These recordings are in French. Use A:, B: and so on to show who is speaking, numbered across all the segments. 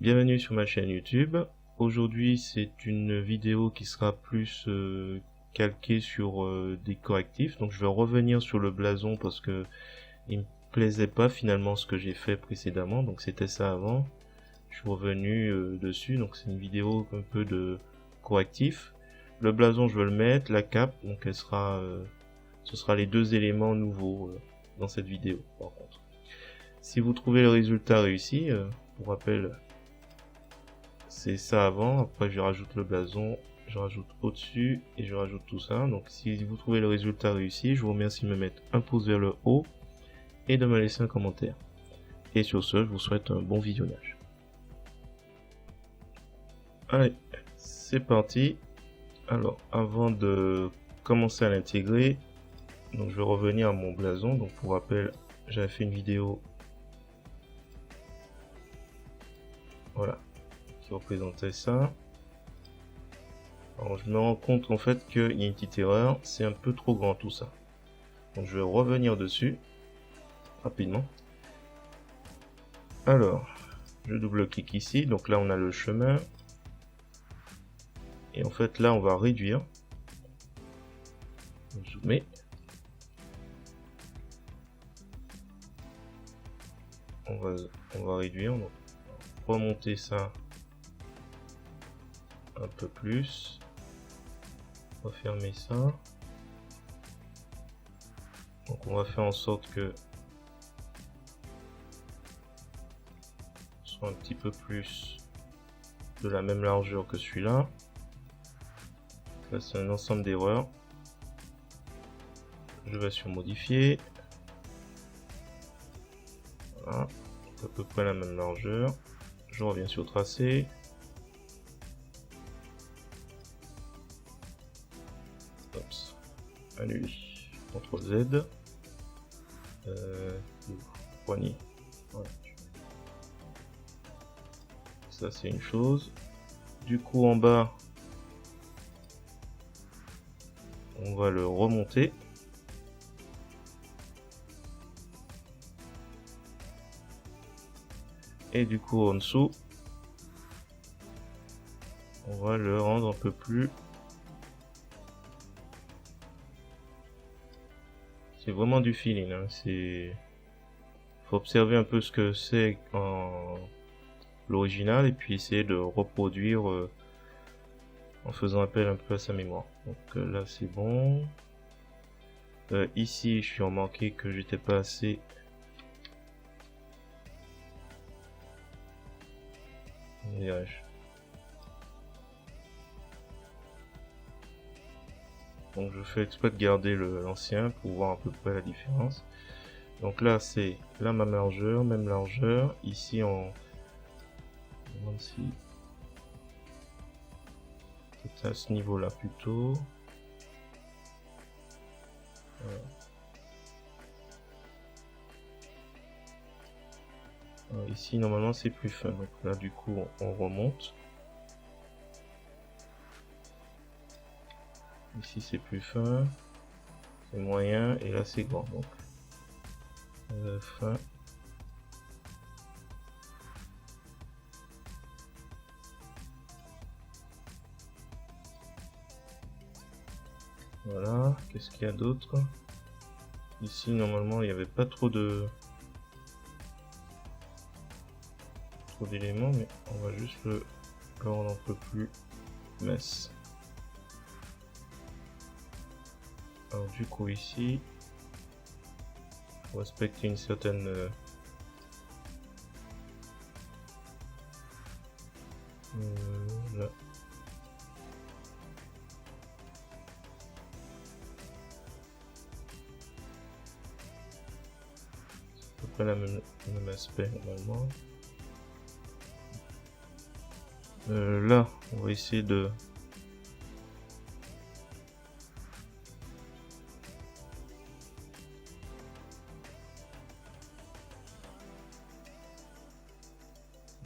A: Bienvenue sur ma chaîne YouTube. Aujourd'hui c'est une vidéo qui sera plus calquée sur des correctifs. Donc je vais revenir sur le blason parce que il me plaisait pas finalement ce que j'ai fait précédemment. Donc c'était ça avant. Je suis revenu dessus. Donc c'est une vidéo un peu de correctif. Le blason je veux le mettre, la cape. Donc elle sera, ce sera les deux éléments nouveaux dans cette vidéo par contre. Si vous trouvez le résultat réussi, pour rappel, c'est ça avant, après je rajoute le blason, je rajoute au-dessus et je rajoute tout ça. Donc si vous trouvez le résultat réussi, je vous remercie de me mettre un pouce vers le haut et de me laisser un commentaire. Et sur ce, je vous souhaite un bon visionnage. Allez, c'est parti. Alors, avant de commencer à l'intégrer, donc je vais revenir à mon blason. Donc pour rappel, j'avais fait une vidéo, voilà, qui représentait ça. Alors je me rends compte en fait qu'il y a une petite erreur, c'est un peu trop grand tout ça. Donc je vais revenir dessus rapidement. Alors, je double-clique ici, donc là on a le chemin. Et en fait là on va réduire. Zoomer. On va réduire, donc remonter ça un peu plus. Refermer ça. Donc on va faire en sorte que ce soit un petit peu plus de la même largeur que celui-là. Là c'est un ensemble d'erreurs. Je vais sur modifier. Voilà, à peu près la même largeur. Je reviens sur tracé. Oups. Annule. CTRL Z. Poignée. Voilà. Ça c'est une chose. Du coup en bas, on va le remonter. Et du coup en dessous, on va le rendre un peu plus. C'est vraiment du feeling, hein. Faut observer un peu ce que c'est en l'original et puis essayer de reproduire en faisant appel un peu à sa mémoire. Donc là c'est bon. Ici je suis remarqué que j'étais pas assez donc je fais exprès de garder l'ancien pour voir à peu près la différence. Donc là c'est la même largeur. Ici on demande si c'est à ce niveau là plutôt. Voilà. Alors ici normalement c'est plus fin, donc là du coup on remonte. Ici c'est plus fin, c'est moyen et là c'est grand, donc fin. Voilà, qu'est-ce qu'il y a d'autre? Ici normalement il n'y avait pas trop d'éléments, mais on va juste le rendre un peu plus mince. Alors du coup ici, faut respecter une certaine là. C'est à peu près le même aspect normalement. Là, on va essayer de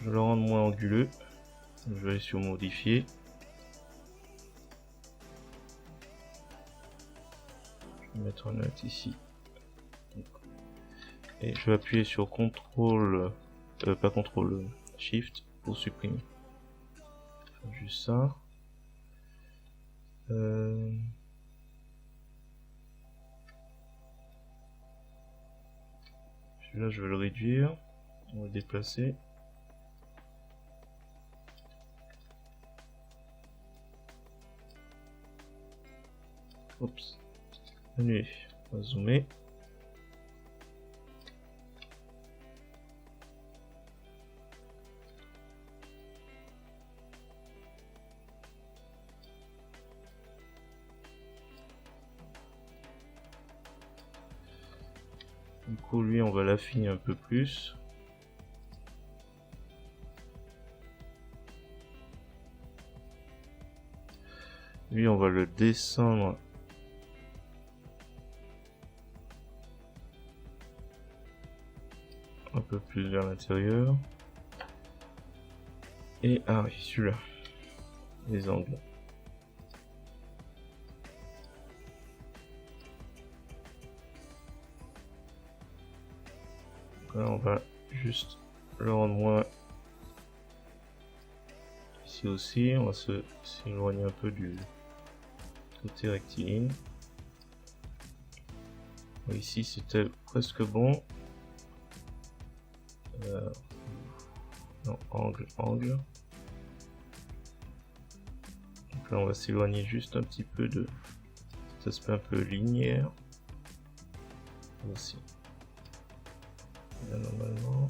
A: le rendre moins anguleux. Je vais aller sur modifier. Je vais mettre un note ici. Et je vais appuyer sur CTRL, pas CTRL, Shift pour supprimer. Juste ça. Celui-là, je vais le réduire. On va le déplacer. Oups. Annuler. On va zoomer. Du coup, lui, on va l'affiner un peu plus. Lui, on va le descendre un peu plus vers l'intérieur. Et ah oui, celui-là, les angles. Là, on va juste le rendre moins. Ici aussi, on va s'éloigner un peu du côté rectiligne. Ici, c'était presque bon. Non, angle. Donc là, on va s'éloigner juste un petit peu de cet aspect un peu linéaire. Aussi. Là, normalement.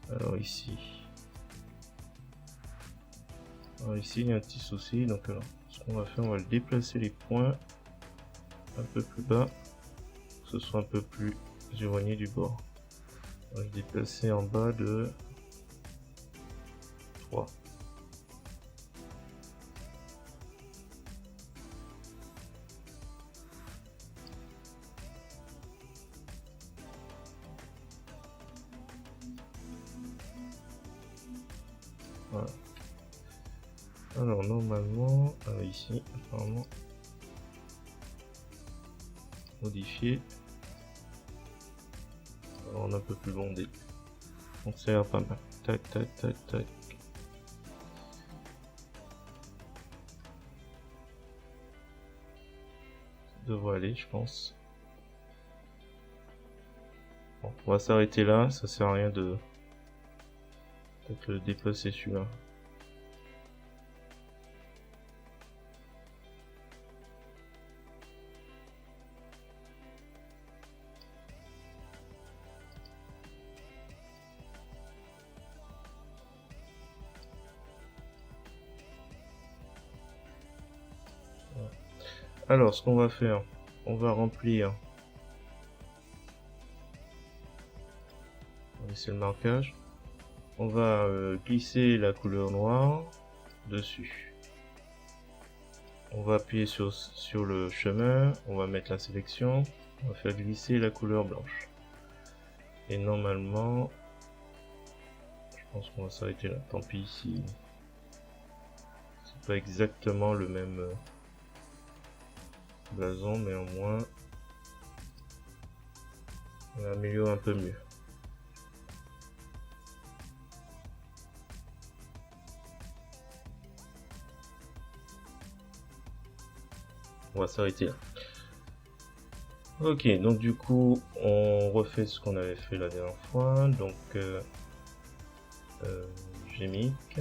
A: Alors ici. Alors ici, il y a un petit souci. Donc alors, ce qu'on va faire, on va le déplacer les points un peu plus bas. Pour que ce soit un peu plus éloigné du bord. On va le déplacer en bas de 3. Voilà. Alors normalement, ici, apparemment, modifier. Alors on est un peu plus bondé. Donc ça a l'air pas mal. Tac, tac, tac, tac. Ça devrait aller, je pense. Bon, on va s'arrêter là, ça sert à rien de peut-être le déplacer celui-là. Alors, ce qu'on va faire, on va remplir. On va laisser le marquage. On va glisser la couleur noire dessus. On va appuyer sur le chemin. On va mettre la sélection. On va faire glisser la couleur blanche. Et normalement, je pense qu'on va s'arrêter là. Tant pis si c'est pas exactement le même blason, mais au moins on améliore un peu mieux. On va s'arrêter là. Ok, donc du coup, on refait ce qu'on avait fait la dernière fois. Donc, Gmic.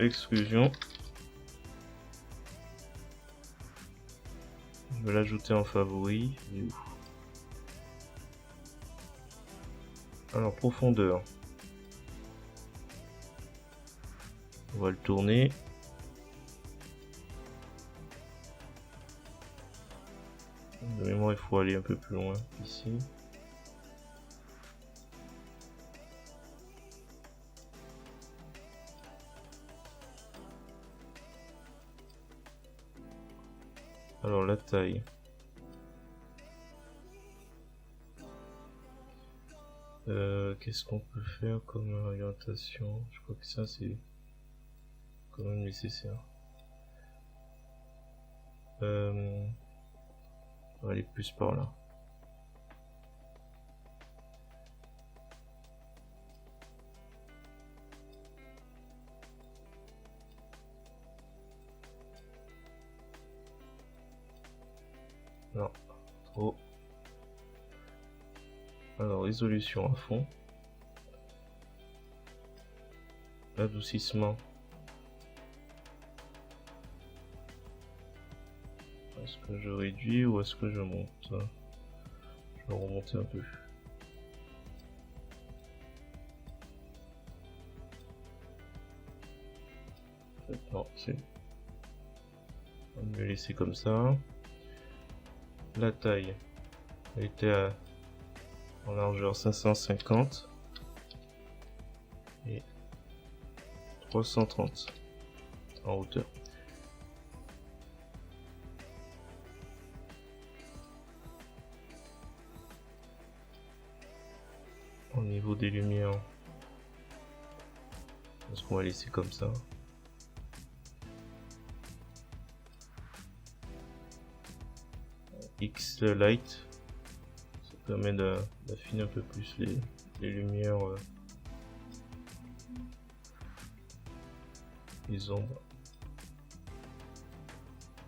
A: Exclusion. Je vais l'ajouter en favori. Alors, profondeur. On va le tourner. De mémoire, il faut aller un peu plus loin ici. Alors la taille. Qu'est-ce qu'on peut faire comme orientation? Je crois que ça c'est quand même nécessaire. On va aller plus par là. Non, trop. Alors, résolution à fond. Adoucissement. Est-ce que je réduis ou est-ce que je monte? Je vais remonter un peu. Non, c'est... On va me laisser comme ça. La taille, elle était en largeur 550 et 330 en hauteur. Au niveau des lumières, est-ce qu'on va laisser comme ça? X light, ça permet d'affiner un peu plus les lumières, les ombres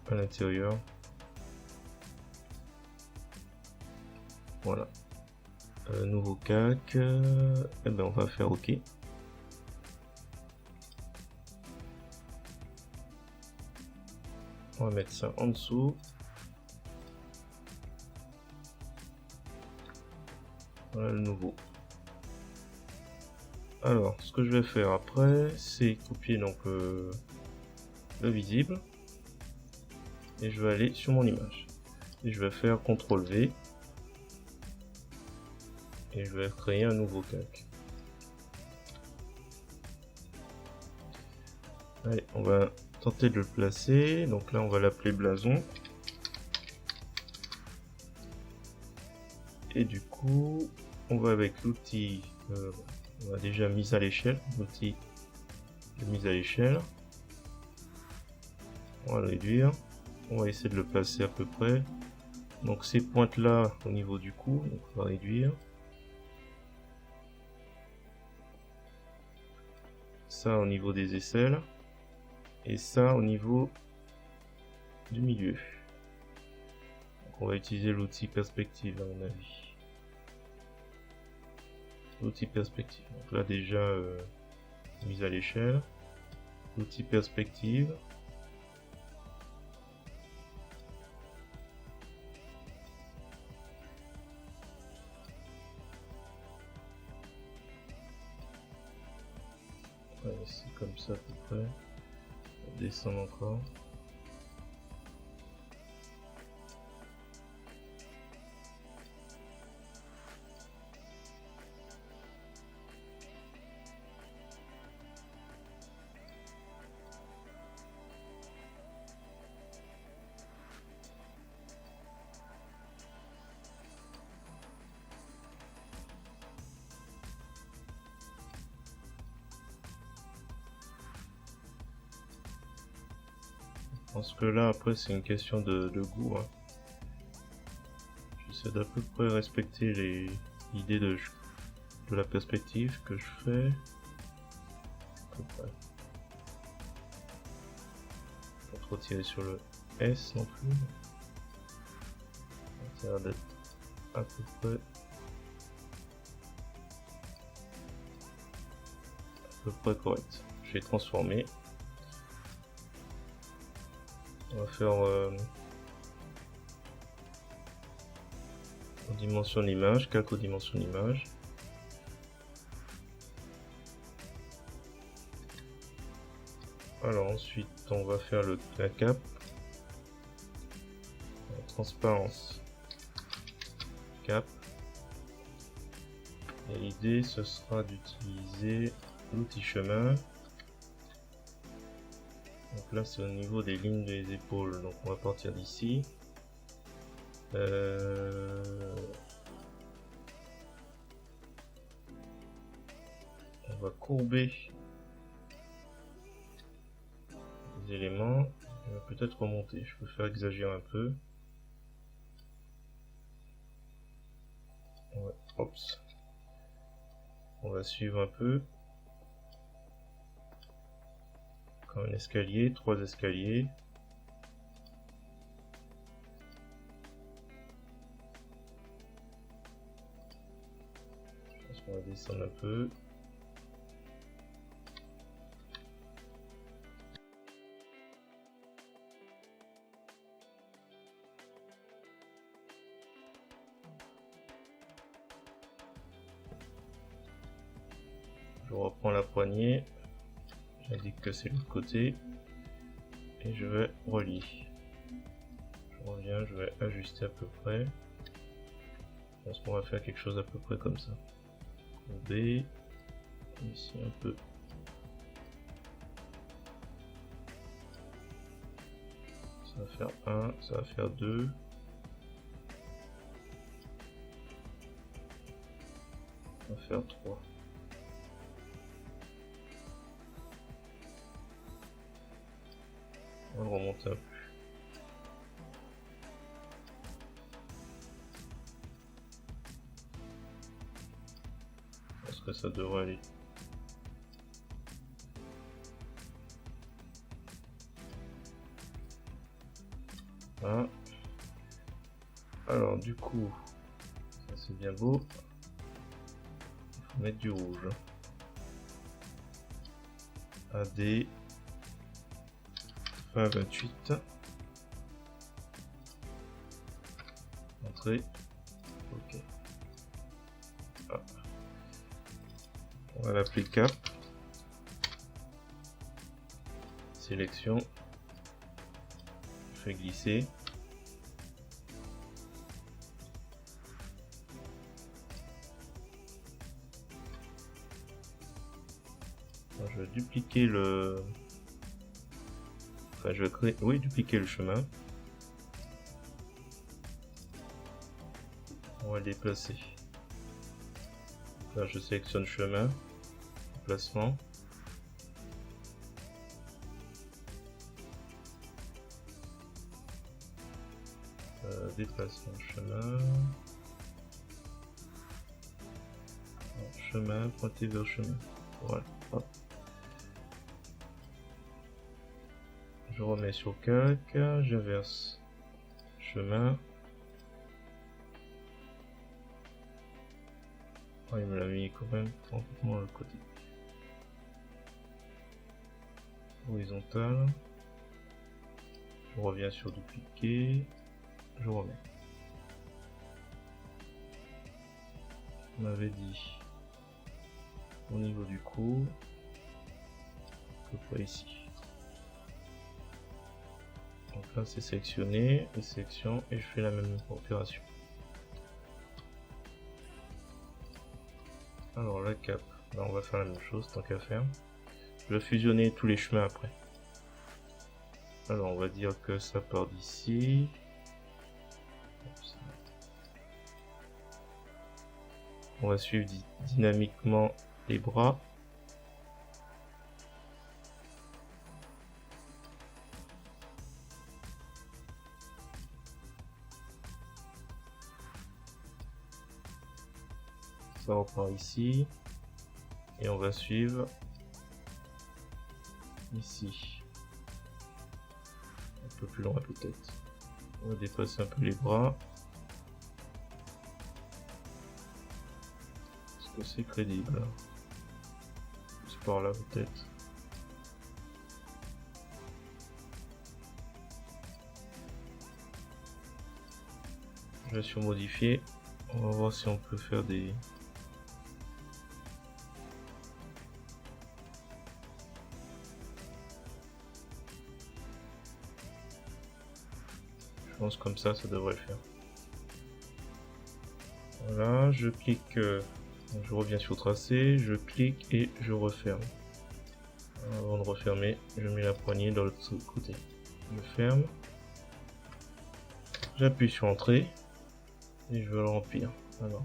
A: à l'intérieur. Voilà. Nouveau calque, et ben on va faire OK. On va mettre ça en dessous. Voilà le nouveau. Alors, ce que je vais faire après, c'est copier donc le visible et je vais aller sur mon image et je vais faire CTRL V et je vais créer un nouveau calque. Allez, on va tenter de le placer. Donc là, on va l'appeler blason. Et du coup, on va avec l'outil, on a déjà mis à l'échelle, l'outil de mise à l'échelle. On va le réduire. On va essayer de le placer à peu près. Donc ces pointes là au niveau du cou, donc on va réduire. Ça au niveau des aisselles. Et ça au niveau du milieu. Donc on va utiliser l'outil perspective à mon avis. L'outil perspective. Donc là déjà mise à l'échelle. L'outil perspective. C'est comme ça à peu près. On descend encore. Je pense que là après c'est une question de goût. Hein. J'essaie d'à peu près respecter les idées de la perspective que je fais. À peu près. Pas trop tirer sur le S non plus. Ça a l'air d'être à peu près correct. Je vais transformer. On va faire en dimension d'image, calque aux dimensions d'image. Alors ensuite on va faire la cape, la transparence, cap. Et l'idée ce sera d'utiliser l'outil chemin. Donc là c'est au niveau des lignes des épaules, donc on va partir d'ici. On va courber les éléments. On va peut-être remonter, je peux faire exagérer un peu. Ouais, ops. On va suivre un peu. Comme un escalier, 3 escaliers. Je pense qu'on va descendre un peu. Je reprends la poignée. J'indique que c'est l'autre côté. Et je vais relier. Je reviens, je vais ajuster à peu près. Je pense qu'on va faire quelque chose à peu près comme ça. B, ici un peu. Ça va faire 1, ça va faire 2. Ça va faire 3. On va le remonter un peu. Je pense que ça devrait aller. Voilà. Alors du coup, ça c'est bien beau. Il faut mettre du rouge. AD 28. Entrée. Ok. Ah. On va l'appeler cap. Sélection. Je fais glisser. Alors, je vais dupliquer le... Enfin, je vais créer... Oui, dupliquer le chemin. On va le déplacer. Là, je sélectionne chemin. Déplacement. Déplacement chemin. Non, chemin, pointer vers chemin. Voilà. Hop. Je remets sur calque, j'inverse chemin. Oh, il me l'a mis quand même complètement de l'autre côté. Horizontal. Je reviens sur dupliquer. Je remets. On avait dit au niveau du cou, à peu près ici. Donc là c'est sélectionné, et sélection, et je fais la même opération. Alors la cape, là on va faire la même chose tant qu'à faire. Je vais fusionner tous les chemins après. Alors on va dire que ça part d'ici. On va suivre dynamiquement les bras. Ça repart ici. Et on va suivre ici. Un peu plus loin peut-être. On va dépasser un peu les bras. Est-ce que c'est crédible? C'est par là peut-être. Je vais sur modifier. On va voir si on peut faire des... Je pense comme ça devrait le faire. Voilà, je clique, je reviens sur tracé, je clique et je referme. Avant de refermer, je mets la poignée de l'autre côté. Je ferme. J'appuie sur Entrée et je veux le remplir. Alors,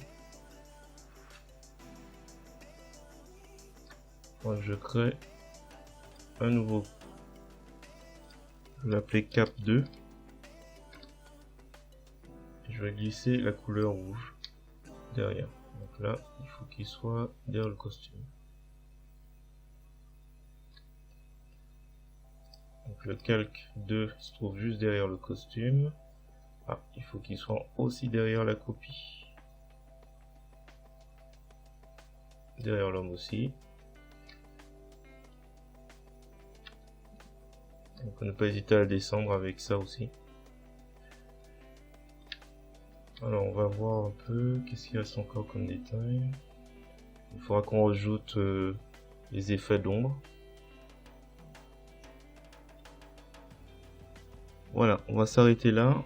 A: moi je crée un nouveau. Je vais l'appeler Cap 2. Et je vais glisser la couleur rouge derrière. Donc là, il faut qu'il soit derrière le costume. Donc le calque 2 se trouve juste derrière le costume. Ah, il faut qu'il soit aussi derrière la copie. Derrière l'homme aussi. Donc ne pas hésiter à descendre avec ça aussi. Alors on va voir un peu qu'est-ce qu'il reste encore comme détail. Il faudra qu'on rajoute les effets d'ombre. Voilà, on va s'arrêter là.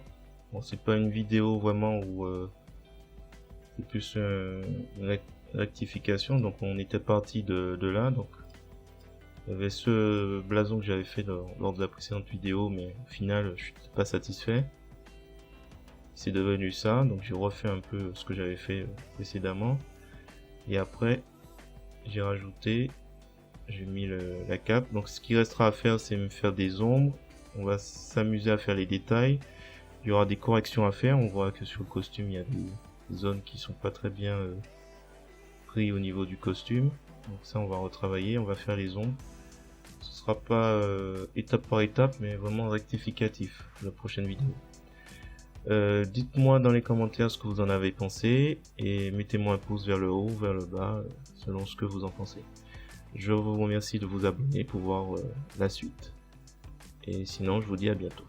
A: Bon, c'est pas une vidéo vraiment où c'est plus une rectification. Donc on était parti de là. Donc il y avait ce blason que j'avais fait lors de la précédente vidéo, mais au final je suis pas satisfait. C'est devenu ça, donc j'ai refait un peu ce que j'avais fait précédemment. Et après j'ai rajouté, j'ai mis la cape. Donc ce qui restera à faire, c'est me faire des ombres. On va s'amuser à faire les détails. Il y aura des corrections à faire. On voit que sur le costume, il y a des zones qui sont pas très bien prises au niveau du costume. Donc ça, on va retravailler. On va faire les ombres. Ce sera pas étape par étape, mais vraiment rectificatif la prochaine vidéo. Dites-moi dans les commentaires ce que vous en avez pensé et mettez-moi un pouce vers le haut ou vers le bas selon ce que vous en pensez. Je vous remercie de vous abonner pour voir la suite. Et sinon, je vous dis à bientôt.